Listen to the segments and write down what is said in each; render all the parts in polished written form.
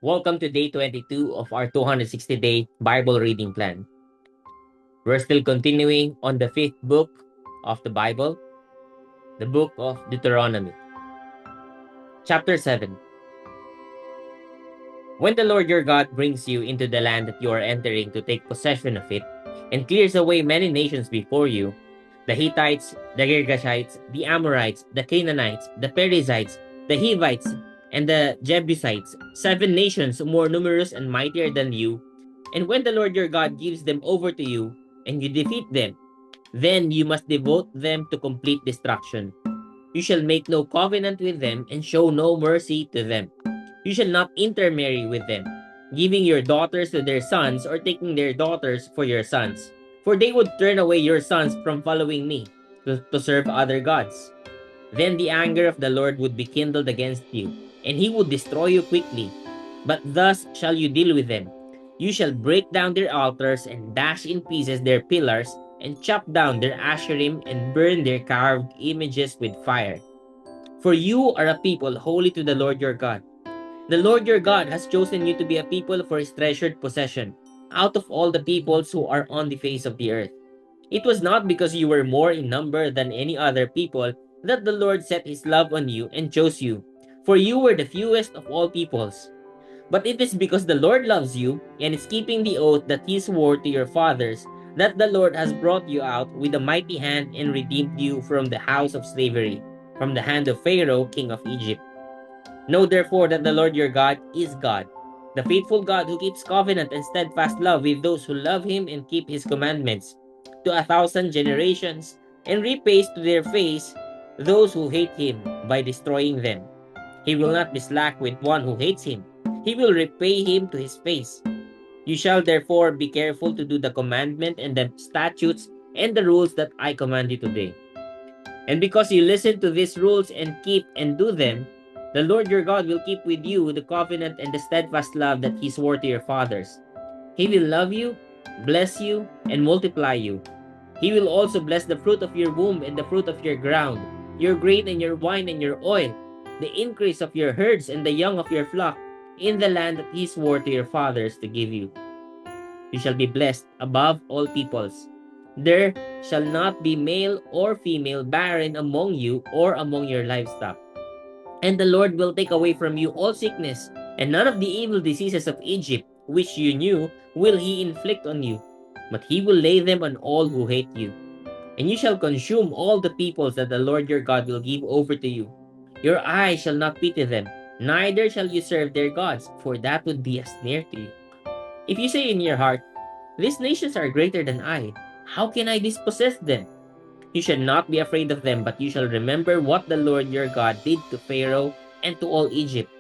Welcome to day 22 of our 260-day Bible reading plan. We're still continuing on the fifth book of the Bible, the book of Deuteronomy. Chapter 7. When the Lord your God brings you into the land that you are entering to take possession of it, and clears away many nations before you, the Hittites, the Girgashites, the Amorites, the Canaanites, the Perizzites, the Hivites, and the Jebusites, 7 nations more numerous and mightier than you, and when the Lord your God gives them over to you, and you defeat them, then you must devote them to complete destruction. You shall make no covenant with them, and show no mercy to them. You shall not intermarry with them, giving your daughters to their sons, or taking their daughters for your sons. For they would turn away your sons from following me, to serve other gods. Then the anger of the Lord would be kindled against you, and he would destroy you quickly. But thus shall you deal with them. You shall break down their altars, and dash in pieces their pillars, and chop down their asherim, and burn their carved images with fire. For you are a people holy to the Lord your God. The Lord your God has chosen you to be a people for his treasured possession, out of all the peoples who are on the face of the earth. It was not because you were more in number than any other people that the Lord set his love on you and chose you, for you were the fewest of all peoples. But it is because the Lord loves you and is keeping the oath that he swore to your fathers that the Lord has brought you out with a mighty hand and redeemed you from the house of slavery, from the hand of Pharaoh, king of Egypt. Know therefore that the Lord your God is God, the faithful God who keeps covenant and steadfast love with those who love him and keep his commandments, to 1,000 generations, and repays to their face those who hate him by destroying them. He will not be slack with one who hates him. He will repay him to his face. You shall therefore be careful to do the commandment and the statutes and the rules that I command you today. And because you listen to these rules and keep and do them, the Lord your God will keep with you the covenant and the steadfast love that he swore to your fathers. He will love you, bless you, and multiply you. He will also bless the fruit of your womb and the fruit of your ground, your grain and your wine and your oil, the increase of your herds and the young of your flock, in the land that he swore to your fathers to give you. You shall be blessed above all peoples. There shall not be male or female barren among you or among your livestock. And the Lord will take away from you all sickness, and none of the evil diseases of Egypt, which you knew, will he inflict on you. But he will lay them on all who hate you. And you shall consume all the peoples that the Lord your God will give over to you. Your eye shall not pity them, neither shall you serve their gods, for that would be a snare to you. If you say in your heart, these nations are greater than I, how can I dispossess them? You shall not be afraid of them, but you shall remember what the Lord your God did to Pharaoh and to all Egypt,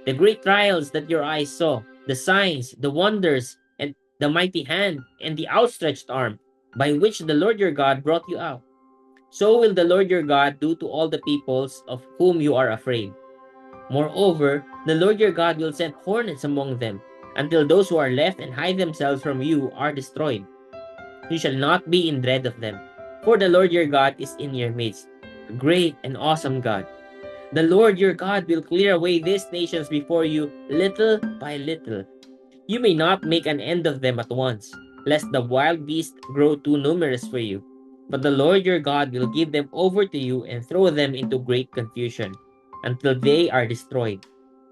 the great trials that your eyes saw, the signs, the wonders, and the mighty hand and the outstretched arm, by which the Lord your God brought you out. So will the Lord your God do to all the peoples of whom you are afraid. Moreover, the Lord your God will send hornets among them, until those who are left and hide themselves from you are destroyed. You shall not be in dread of them, for the Lord your God is in your midst, a great and awesome God. The Lord your God will clear away these nations before you little by little. You may not make an end of them at once, lest the wild beasts grow too numerous for you. But the Lord your God will give them over to you and throw them into great confusion, until they are destroyed.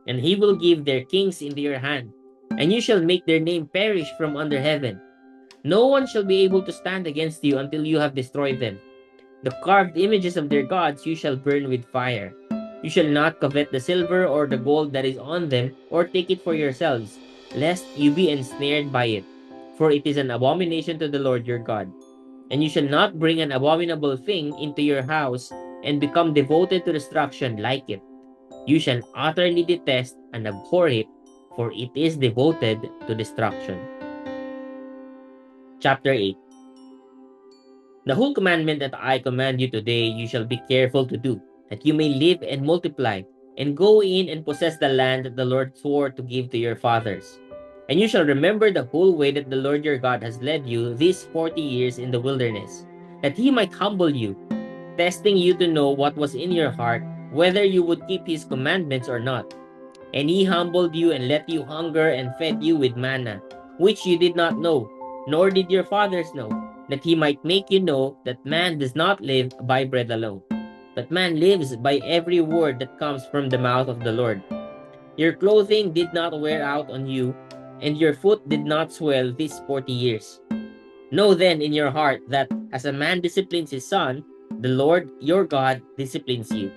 And he will give their kings into your hand, and you shall make their name perish from under heaven. No one shall be able to stand against you until you have destroyed them. The carved images of their gods you shall burn with fire. You shall not covet the silver or the gold that is on them, or take it for yourselves, lest you be ensnared by it, for it is an abomination to the Lord your God. And you shall not bring an abominable thing into your house, and become devoted to destruction like it. You shall utterly detest and abhor it, for it is devoted to destruction. Chapter 8. The whole commandment that I command you today you shall be careful to do, that you may live and multiply, and go in and possess the land that the Lord swore to give to your fathers. And you shall remember the whole way that the Lord your God has led you these 40 years in the wilderness, that he might humble you, testing you to know what was in your heart, whether you would keep his commandments or not. And he humbled you and let you hunger and fed you with manna, which you did not know, nor did your fathers know, that he might make you know that man does not live by bread alone, but man lives by every word that comes from the mouth of the Lord. Your clothing did not wear out on you, and your foot did not swell these 40 years. Know then in your heart that as a man disciplines his son, the Lord your God disciplines you.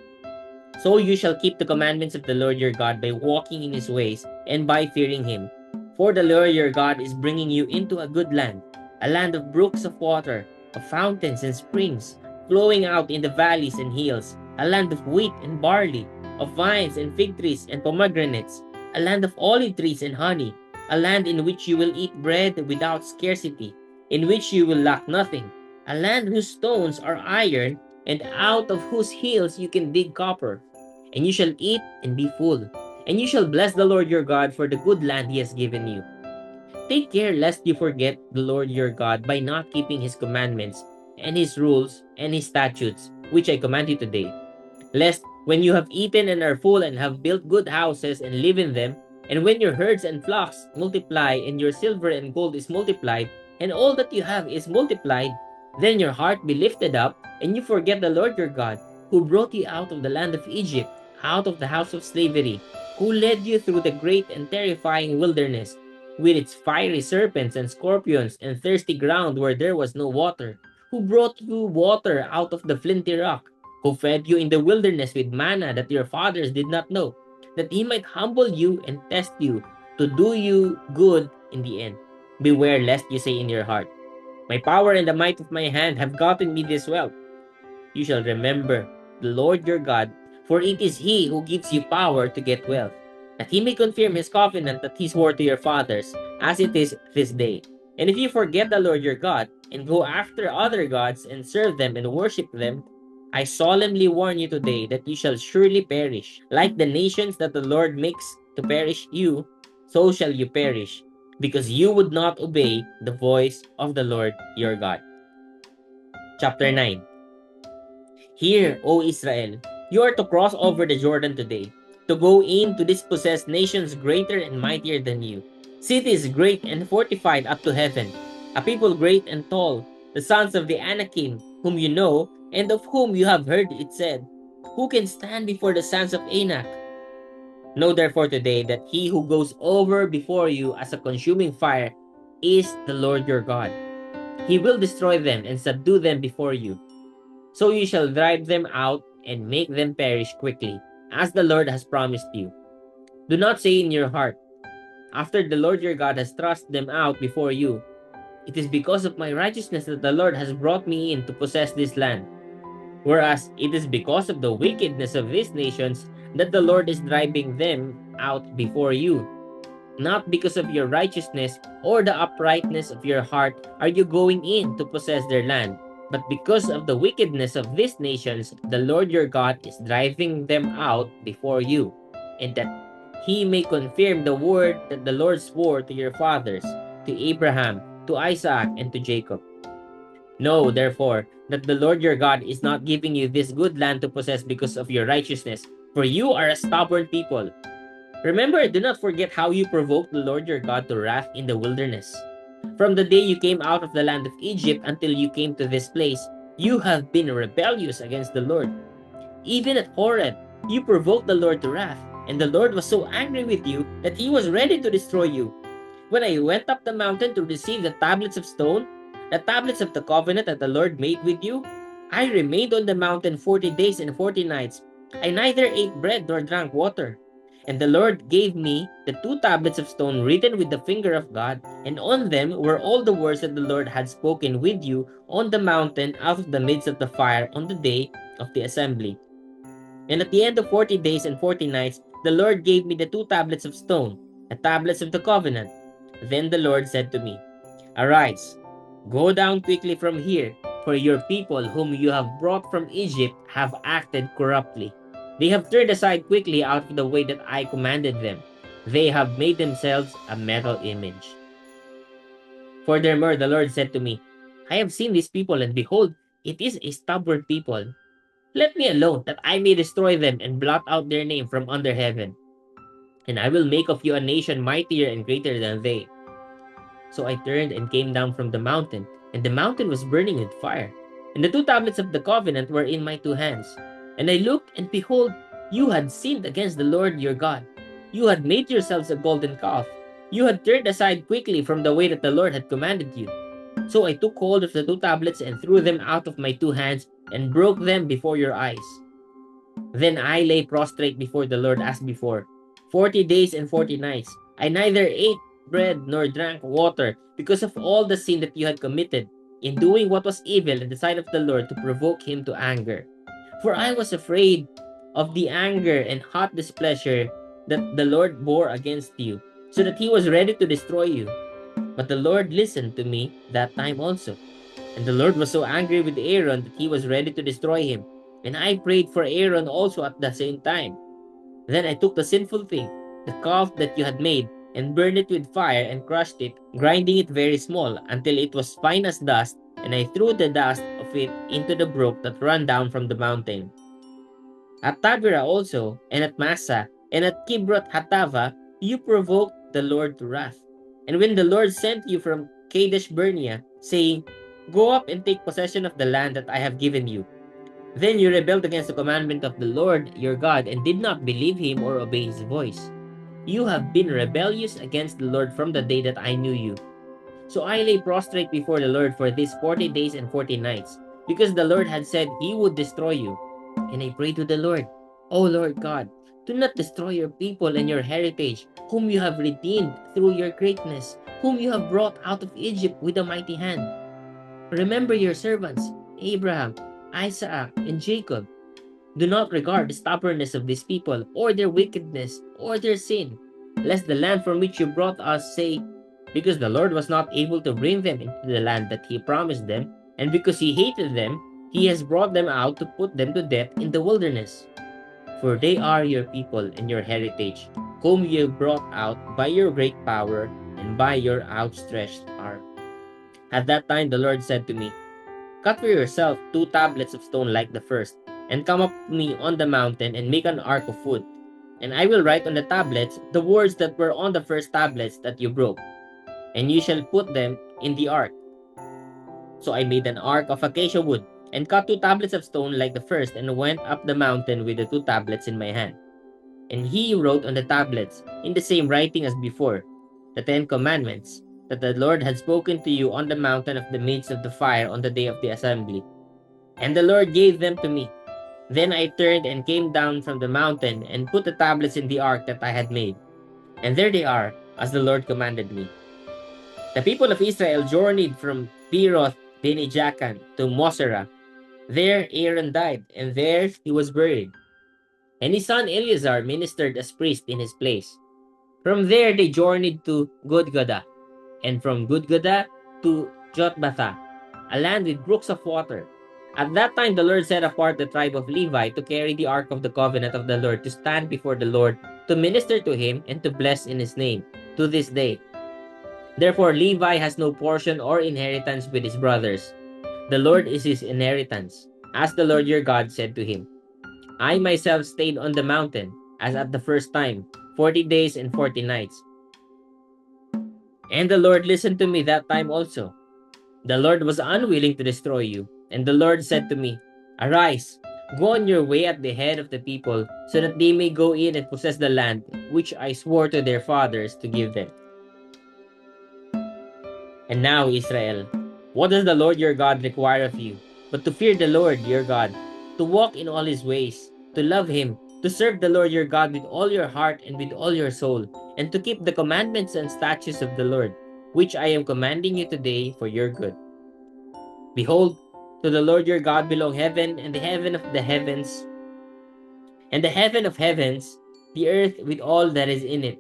So you shall keep the commandments of the Lord your God by walking in his ways and by fearing him. For the Lord your God is bringing you into a good land, a land of brooks of water, of fountains and springs, flowing out in the valleys and hills, a land of wheat and barley, of vines and fig trees and pomegranates, a land of olive trees and honey, a land in which you will eat bread without scarcity, in which you will lack nothing, a land whose stones are iron, and out of whose hills you can dig copper. And you shall eat and be full, and you shall bless the Lord your God for the good land he has given you. Take care lest you forget the Lord your God by not keeping his commandments, and his rules, and his statutes, which I command you today. Lest when you have eaten and are full and have built good houses and live in them, and when your herds and flocks multiply, and your silver and gold is multiplied, and all that you have is multiplied, then your heart be lifted up, and you forget the Lord your God, who brought you out of the land of Egypt, out of the house of slavery, who led you through the great and terrifying wilderness, with its fiery serpents and scorpions and thirsty ground where there was no water, who brought you water out of the flinty rock, who fed you in the wilderness with manna that your fathers did not know, that he might humble you and test you, to do you good in the end. Beware lest you say in your heart, my power and the might of my hand have gotten me this wealth. You shall remember the Lord your God, for it is he who gives you power to get wealth, that he may confirm his covenant that he swore to your fathers, as it is this day. And if you forget the Lord your God, and go after other gods, and serve them and worship them, I solemnly warn you today that you shall surely perish. Like the nations that the Lord makes to perish you, so shall you perish, because you would not obey the voice of the Lord your God. Chapter 9. Hear, O Israel, you are to cross over the Jordan today, to go in to dispossess nations greater and mightier than you, cities great and fortified up to heaven, a people great and tall, the sons of the Anakim, whom you know, and of whom you have heard it said, who can stand before the sons of Anak? Know therefore today that he who goes over before you as a consuming fire is the Lord your God. He will destroy them and subdue them before you. So you shall drive them out and make them perish quickly, as the Lord has promised you. Do not say in your heart, after the Lord your God has thrust them out before you, it is because of my righteousness that the Lord has brought me in to possess this land. Whereas it is because of the wickedness of these nations that the Lord is driving them out before you. Not because of your righteousness or the uprightness of your heart are you going in to possess their land, but because of the wickedness of these nations, the Lord your God is driving them out before you, and that he may confirm the word that the Lord swore to your fathers, to Abraham, to Isaac, and to Jacob. Know, therefore, that the Lord your God is not giving you this good land to possess because of your righteousness, for you are a stubborn people. Remember, do not forget how you provoked the Lord your God to wrath in the wilderness. From the day you came out of the land of Egypt until you came to this place, you have been rebellious against the Lord. Even at Horeb, you provoked the Lord to wrath, and the Lord was so angry with you that he was ready to destroy you. When I went up the mountain to receive the tablets of stone, the tablets of the covenant that the Lord made with you, I remained on the mountain 40 days and 40 nights. I neither ate bread nor drank water. And the Lord gave me the 2 tablets of stone written with the finger of God, and on them were all the words that the Lord had spoken with you on the mountain out of the midst of the fire on the day of the assembly. And at the end of 40 days and 40 nights, the Lord gave me the 2 tablets of stone, the tablets of the covenant. Then the Lord said to me, Arise, go down quickly from here, for your people whom you have brought from Egypt have acted corruptly. They have turned aside quickly out of the way that I commanded them. They have made themselves a metal image. Furthermore, the Lord said to me, I have seen these people, and behold, it is a stubborn people. Let me alone, that I may destroy them and blot out their name from under heaven. and I will make of you a nation mightier and greater than they. So I turned and came down from the mountain, and the mountain was burning with fire. And the two tablets of the covenant were in my two hands. And I looked, and behold, you had sinned against the Lord your God. You had made yourselves a golden calf. You had turned aside quickly from the way that the Lord had commanded you. So I took hold of the two tablets and threw them out of my two hands and broke them before your eyes. Then I lay prostrate before the Lord as before. 40 days and 40 nights. I neither ate bread nor drank water because of all the sin that you had committed in doing what was evil in the sight of the Lord to provoke him to anger. For I was afraid of the anger and hot displeasure that the Lord bore against you, so that he was ready to destroy you. But the Lord listened to me that time also. And the Lord was so angry with Aaron that he was ready to destroy him. And I prayed for Aaron also at the same time. Then I took the sinful thing, the calf that you had made, and burned it with fire and crushed it, grinding it very small until it was fine as dust, and I threw the dust of it into the brook that ran down from the mountain. At Tabera also, and at Massa, and at Kibroth Hatava, you provoked the Lord to wrath. And when the Lord sent you from Kadesh Barnea, saying, Go up and take possession of the land that I have given you, then you rebelled against the commandment of the Lord your God and did not believe him or obey his voice. You have been rebellious against the Lord from the day that I knew you. So I lay prostrate before the Lord for these 40 days and 40 nights, because the Lord had said he would destroy you. And I prayed to the Lord, O Lord God, do not destroy your people and your heritage, whom you have redeemed through your greatness, whom you have brought out of Egypt with a mighty hand. Remember your servants, Abraham, Isaac, and Jacob. Do not regard the stubbornness of these people, or their wickedness, or their sin, lest the land from which you brought us say, because the Lord was not able to bring them into the land that he promised them, and because he hated them, he has brought them out to put them to death in the wilderness. For they are your people and your heritage, whom you brought out by your great power and by your outstretched arm. At that time the Lord said to me, Cut for yourself 2 tablets of stone like the first, and come up to me on the mountain and make an ark of wood. And I will write on the tablets the words that were on the first tablets that you broke, and you shall put them in the ark. So I made an ark of acacia wood, and cut 2 tablets of stone like the first, and went up the mountain with the 2 tablets in my hand. And he wrote on the tablets, in the same writing as before, the 10 commandments that the Lord had spoken to you on the mountain of the midst of the fire on the day of the assembly. And the Lord gave them to me. Then I turned and came down from the mountain and put the tablets in the ark that I had made. And there they are, as the Lord commanded me. The people of Israel journeyed from Beeroth Bene-Jaakan to Moserah. There Aaron died, and there he was buried. And his son Eleazar ministered as priest in his place. From there they journeyed to Gudgodah, and from Gudgodah to Jotbatha, a land with brooks of water. At that time the Lord set apart the tribe of Levi to carry the ark of the covenant of the Lord, to stand before the Lord, to minister to him, and to bless in his name, to this day. Therefore Levi has no portion or inheritance with his brothers. The Lord is his inheritance, as the Lord your God said to him. I myself stayed on the mountain, as at the first time, 40 days and 40 nights. And the Lord listened to me that time also. The Lord was unwilling to destroy you, and the Lord said to me, Arise, go on your way at the head of the people, so that they may go in and possess the land which I swore to their fathers to give them. And now, Israel, what does the Lord your God require of you, but to fear the Lord your God, to walk in all his ways, to love him, to serve the Lord your God with all your heart and with all your soul, and to keep the commandments and statutes of the Lord, which I am commanding you today for your good. Behold, to the Lord your God belong heaven and the heaven of the heavens, and the heaven of heavens, the earth with all that is in it.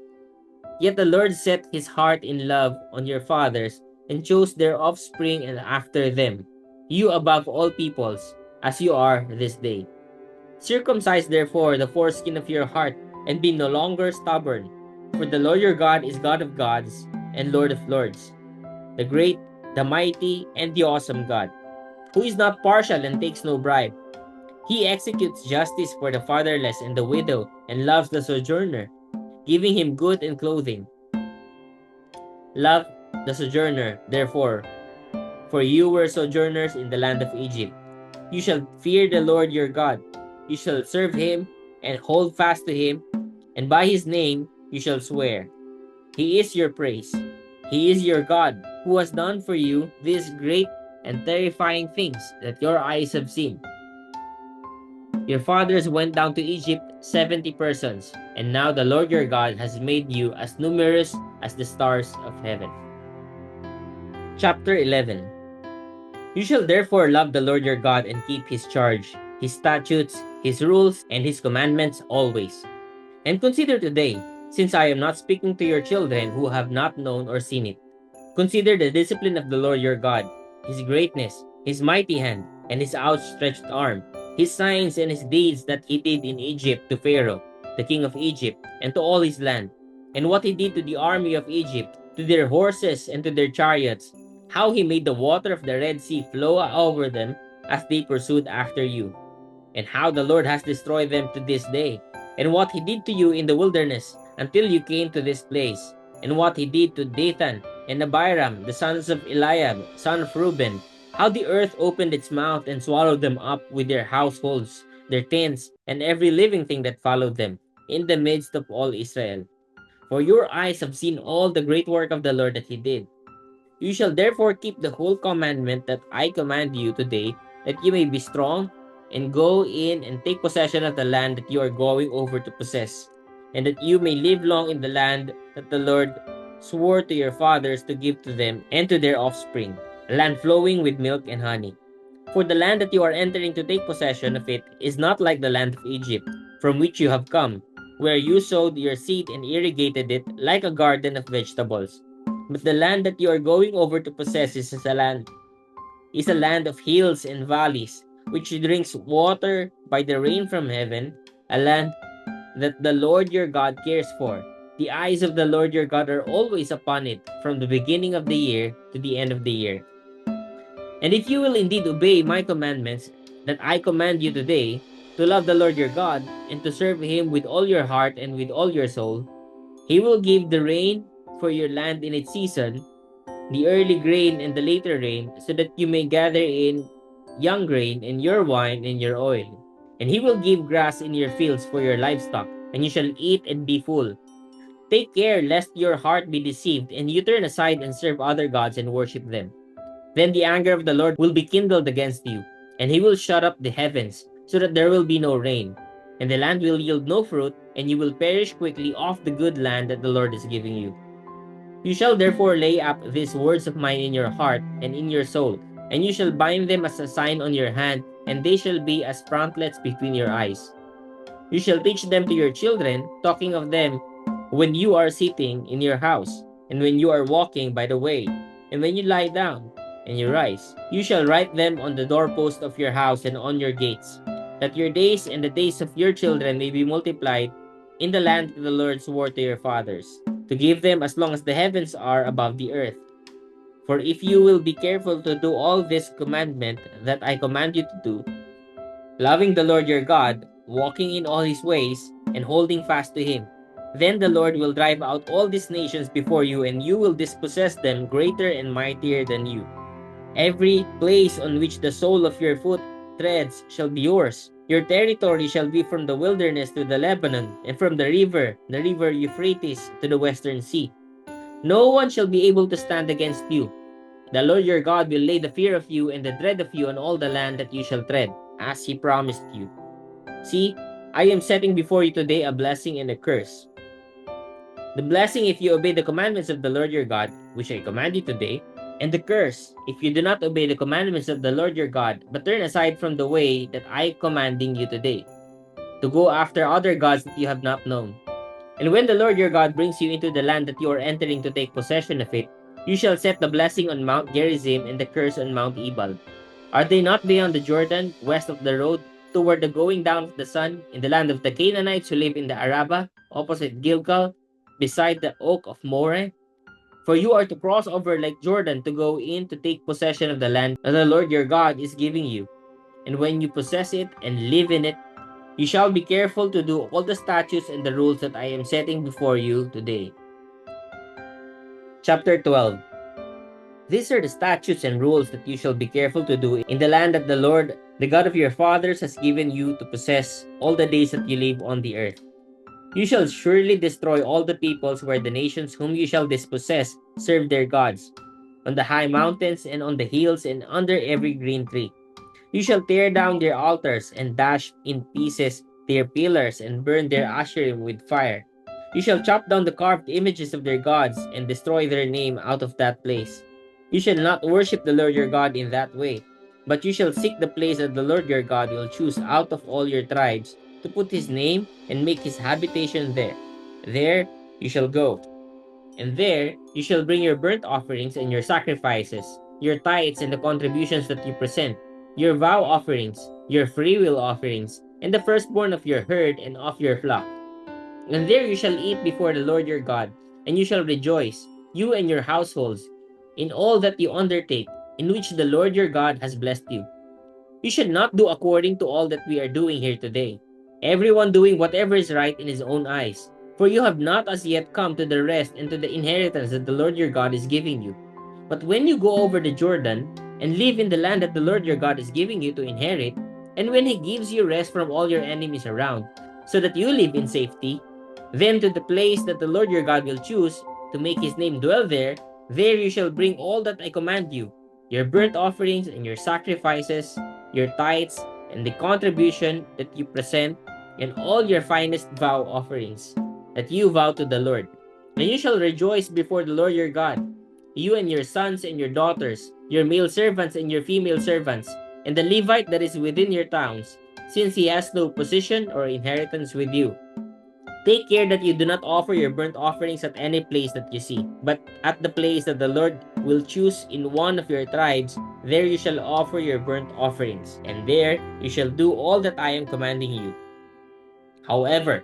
Yet the Lord set his heart in love on your fathers, and chose their offspring and after them, you above all peoples, as you are this day. Circumcise therefore the foreskin of your heart, and be no longer stubborn, for the Lord your God is God of gods and Lord of lords, the great, the mighty, and the awesome God, who is not partial and takes no bribe. He executes justice for the fatherless and the widow, and loves the sojourner, giving him good and clothing. Love the sojourner, therefore, for you were sojourners in the land of Egypt. You shall fear the Lord your God. You shall serve him and hold fast to him, and by his name you shall swear. He is your praise. He is your God, who has done for you these great and terrifying things that your eyes have seen. Your fathers went down to Egypt 70 persons, and now the Lord your God has made you as numerous as the stars of heaven. Chapter 11. You shall therefore love the Lord your God and keep his charge, his statutes, his rules, and his commandments always. And consider today, since I am not speaking to your children who have not known or seen it. Consider the discipline of the Lord your God, his greatness, his mighty hand, and his outstretched arm, his signs and his deeds that he did in Egypt to Pharaoh, the king of Egypt, and to all his land, and what he did to the army of Egypt, to their horses and to their chariots, how he made the water of the Red Sea flow over them as they pursued after you, and how the Lord has destroyed them to this day, and what he did to you in the wilderness until you came to this place, and what he did to Dathan and Abiram, the sons of Eliab, son of Reuben, how the earth opened its mouth and swallowed them up with their households, their tents, and every living thing that followed them, in the midst of all Israel. For your eyes have seen all the great work of the Lord that he did. You shall therefore keep the whole commandment that I command you today, that you may be strong, and go in and take possession of the land that you are going over to possess, and that you may live long in the land that the Lord swore to your fathers to give to them and to their offspring, a land flowing with milk and honey. For the land that you are entering to take possession of it is not like the land of Egypt, from which you have come, where you sowed your seed and irrigated it like a garden of vegetables. But the land that you are going over to possess is a land of hills and valleys, which drinks water by the rain from heaven, a land that the Lord your God cares for. The eyes of the Lord your God are always upon it, from the beginning of the year to the end of the year. And if you will indeed obey my commandments that I command you today, to love the Lord your God, and to serve him with all your heart and with all your soul, he will give the rain for your land in its season, the early grain and the later rain, so that you may gather in young grain and your wine and your oil. And he will give grass in your fields for your livestock, and you shall eat and be full. Take care lest your heart be deceived, and you turn aside and serve other gods and worship them. Then the anger of the Lord will be kindled against you, and he will shut up the heavens, so that there will be no rain, and the land will yield no fruit, and you will perish quickly off the good land that the Lord is giving you. You shall therefore lay up these words of mine in your heart and in your soul, and you shall bind them as a sign on your hand, and they shall be as frontlets between your eyes. You shall teach them to your children, talking of them when you are sitting in your house, and when you are walking by the way, and when you lie down, and you rise. You shall write them on the doorpost of your house and on your gates, that your days and the days of your children may be multiplied in the land that the Lord swore to your fathers, to give them as long as the heavens are above the earth. For if you will be careful to do all this commandment that I command you to do, loving the Lord your God, walking in all his ways, and holding fast to him, then the Lord will drive out all these nations before you, and you will dispossess them greater and mightier than you. Every place on which the sole of your foot treads shall be yours. Your territory shall be from the wilderness to the Lebanon, and from the river Euphrates, to the western sea. No one shall be able to stand against you. The Lord your God will lay the fear of you and the dread of you on all the land that you shall tread, as he promised you. See, I am setting before you today a blessing and a curse. The blessing if you obey the commandments of the Lord your God, which I command you today, and the curse if you do not obey the commandments of the Lord your God, but turn aside from the way that I am commanding you today, to go after other gods that you have not known. And when the Lord your God brings you into the land that you are entering to take possession of it, you shall set the blessing on Mount Gerizim and the curse on Mount Ebal. Are they not beyond the Jordan, west of the road, toward the going down of the sun, in the land of the Canaanites who live in the Arabah, opposite Gilgal, beside the oak of Moreh? For you are to cross over like Jordan to go in to take possession of the land that the Lord your God is giving you. And when you possess it and live in it, You shall be careful to do all the statutes and the rules that I am setting before you today. Chapter 12. These are the statutes and rules that you shall be careful to do in the land that the Lord, the God of your fathers, has given you to possess all the days that you live on the earth. You shall surely destroy all the peoples where the nations whom you shall dispossess serve their gods, on the high mountains and on the hills and under every green tree. You shall tear down their altars and dash in pieces their pillars and burn their asherim with fire. You shall chop down the carved images of their gods and destroy their name out of that place. You shall not worship the Lord your God in that way, but you shall seek the place that the Lord your God will choose out of all your tribes to put his name and make his habitation there. There you shall go, and there you shall bring your burnt offerings and your sacrifices, your tithes and the contributions that you present, your vow offerings, your freewill offerings, and the firstborn of your herd and of your flock. And there you shall eat before the Lord your God, and you shall rejoice, you and your households, in all that you undertake, in which the Lord your God has blessed you. You should not do according to all that we are doing here today, everyone doing whatever is right in his own eyes. For you have not as yet come to the rest and to the inheritance that the Lord your God is giving you. But when you go over the Jordan and live in the land that the Lord your God is giving you to inherit, and when he gives you rest from all your enemies around, so that you live in safety, then to the place that the Lord your God will choose to make his name dwell there, there you shall bring all that I command you, your burnt offerings and your sacrifices, your tithes, and the contribution that you present, and all your finest vow offerings that you vow to the Lord. And you shall rejoice before the Lord your God, you and your sons and your daughters, your male servants and your female servants, and the Levite that is within your towns, since he has no position or inheritance with you. Take care that you do not offer your burnt offerings at any place that you see, but at the place that the Lord will choose in one of your tribes, there you shall offer your burnt offerings, and there you shall do all that I am commanding you. However,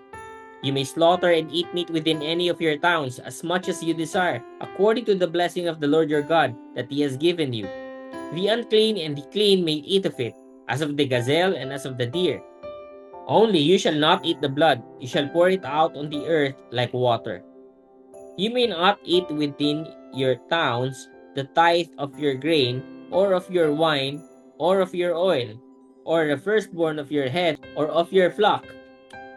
you may slaughter and eat meat within any of your towns as much as you desire, according to the blessing of the Lord your God that he has given you. The unclean and the clean may eat of it, as of the gazelle and as of the deer. Only you shall not eat the blood, you shall pour it out on the earth like water. You may not eat within your towns the tithe of your grain, or of your wine, or of your oil, or the firstborn of your head, or of your flock,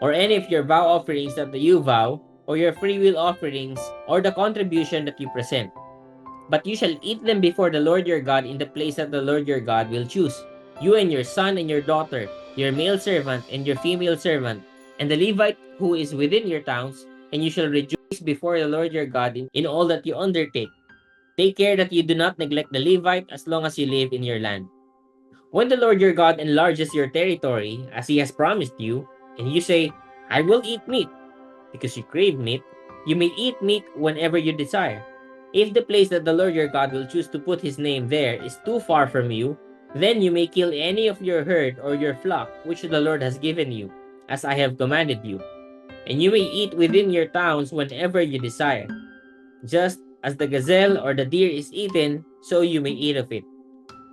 or any of your vow offerings that you vow, or your freewill offerings, or the contribution that you present. But you shall eat them before the Lord your God in the place that the Lord your God will choose, you and your son and your daughter, your male servant and your female servant, and the Levite who is within your towns, and you shall rejoice before the Lord your God in all that you undertake. Take care that you do not neglect the Levite as long as you live in your land. When the Lord your God enlarges your territory, as he has promised you, and you say, I will eat meat, because you crave meat, you may eat meat whenever you desire. If the place that the Lord your God will choose to put his name there is too far from you, then you may kill any of your herd or your flock which the Lord has given you, as I have commanded you. And you may eat within your towns whenever you desire. Just as the gazelle or the deer is eaten, so you may eat of it.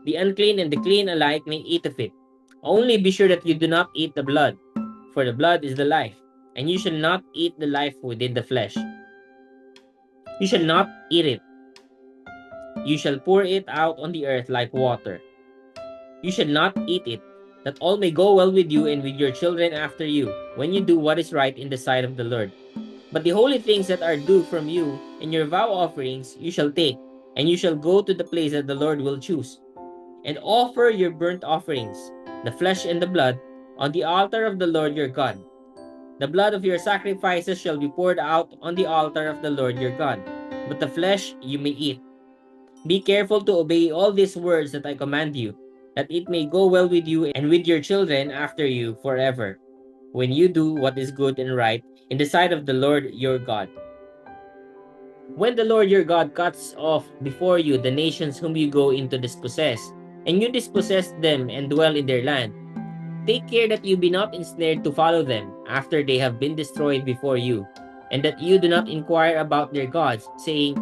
The unclean and the clean alike may eat of it. Only be sure that you do not eat the blood, for the blood is the life, and you shall not eat the life within the flesh. You shall not eat it. You shall pour it out on the earth like water. You shall not eat it, that all may go well with you and with your children after you, when you do what is right in the sight of the Lord. But the holy things that are due from you, and your vow offerings, you shall take, and you shall go to the place that the Lord will choose, and offer your burnt offerings, the flesh and the blood, on the altar of the Lord your God. The blood of your sacrifices shall be poured out on the altar of the Lord your God, but the flesh you may eat. Be careful to obey all these words that I command you, that it may go well with you and with your children after you forever, when you do what is good and right in the sight of the Lord your God. When the Lord your God cuts off before you the nations whom you go in to dispossess, and you dispossess them and dwell in their land, take care that you be not ensnared to follow them after they have been destroyed before you, and that you do not inquire about their gods, saying,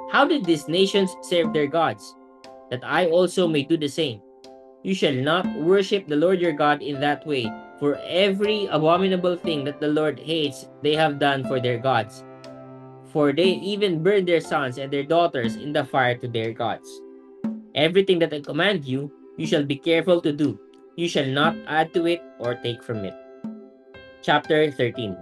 how did these nations serve their gods? That I also may do the same. You shall not worship the Lord your God in that way, For every abominable thing that the Lord hates, they have done for their gods. For they even burn their sons and their daughters in the fire to their gods. Everything that I command you, you shall be careful to do. You shall not add to it or take from it. Chapter 13.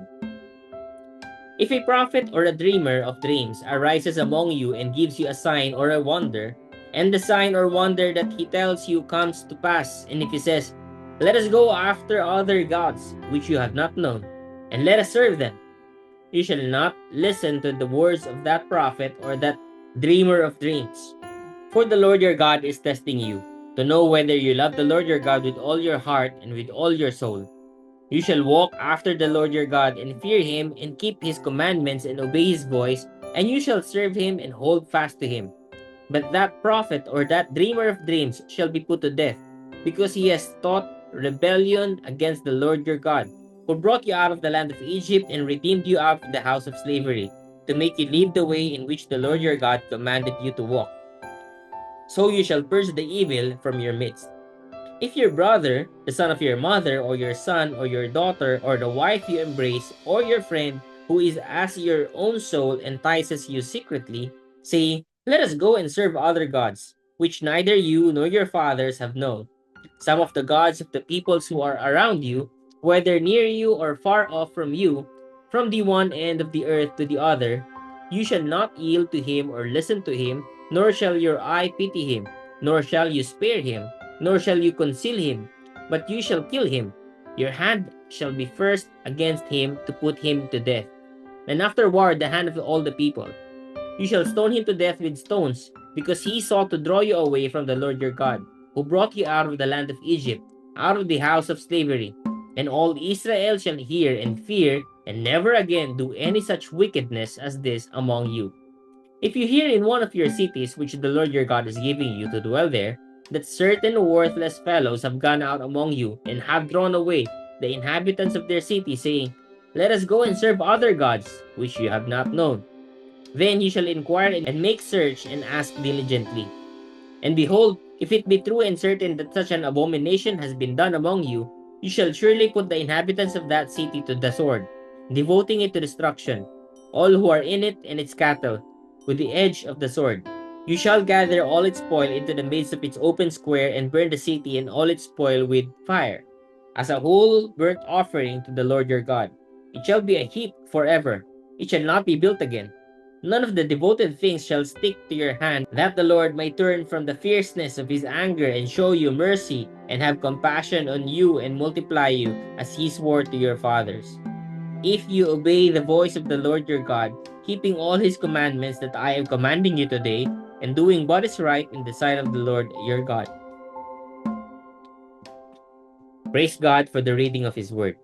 If a prophet or a dreamer of dreams arises among you and gives you a sign or a wonder, and the sign or wonder that he tells you comes to pass, and if he says, "Let us go after other gods, which you have not known, and let us serve them," you shall not listen to the words of that prophet or that dreamer of dreams. For the Lord your God is testing you, to know whether you love the Lord your God with all your heart and with all your soul. You shall walk after the Lord your God and fear him and keep his commandments and obey his voice, and you shall serve him and hold fast to him. But that prophet or that dreamer of dreams shall be put to death, because he has taught rebellion against the Lord your God, who brought you out of the land of Egypt and redeemed you out of the house of slavery, to make you leave the way in which the Lord your God commanded you to walk. So you shall purge the evil from your midst. If your brother, the son of your mother, or your son, or your daughter, or the wife you embrace, or your friend, who is as your own soul, entices you secretly, saying, "Let us go and serve other gods, which neither you nor your fathers have known," some of the gods of the peoples who are around you, whether near you or far off from you, from the one end of the earth to the other, you shall not yield to him or listen to him, nor shall your eye pity him, nor shall you spare him, nor shall you conceal him, but you shall kill him. Your hand shall be first against him to put him to death, and afterward the hand of all the people. You shall stone him to death with stones, because he sought to draw you away from the Lord your God, who brought you out of the land of Egypt, out of the house of slavery. And all Israel shall hear and fear, and never again do any such wickedness as this among you. If you hear in one of your cities, which the Lord your God is giving you to dwell there, that certain worthless fellows have gone out among you, and have drawn away the inhabitants of their city, saying, "Let us go and serve other gods, which you have not known," then you shall inquire and make search and ask diligently. And behold, if it be true and certain that such an abomination has been done among you, you shall surely put the inhabitants of that city to the sword, devoting it to destruction, all who are in it and its cattle, with the edge of the sword. You shall gather all its spoil into the midst of its open square, and burn the city and all its spoil with fire, as a whole burnt offering to the Lord your God. It shall be a heap forever. It shall not be built again. None of the devoted things shall stick to your hand, that the Lord may turn from the fierceness of his anger and show you mercy, and have compassion on you and multiply you, as he swore to your fathers. If you obey the voice of the Lord your God, keeping all his commandments that I am commanding you today, and doing what is right in the sight of the Lord your God. Praise God for the reading of his word.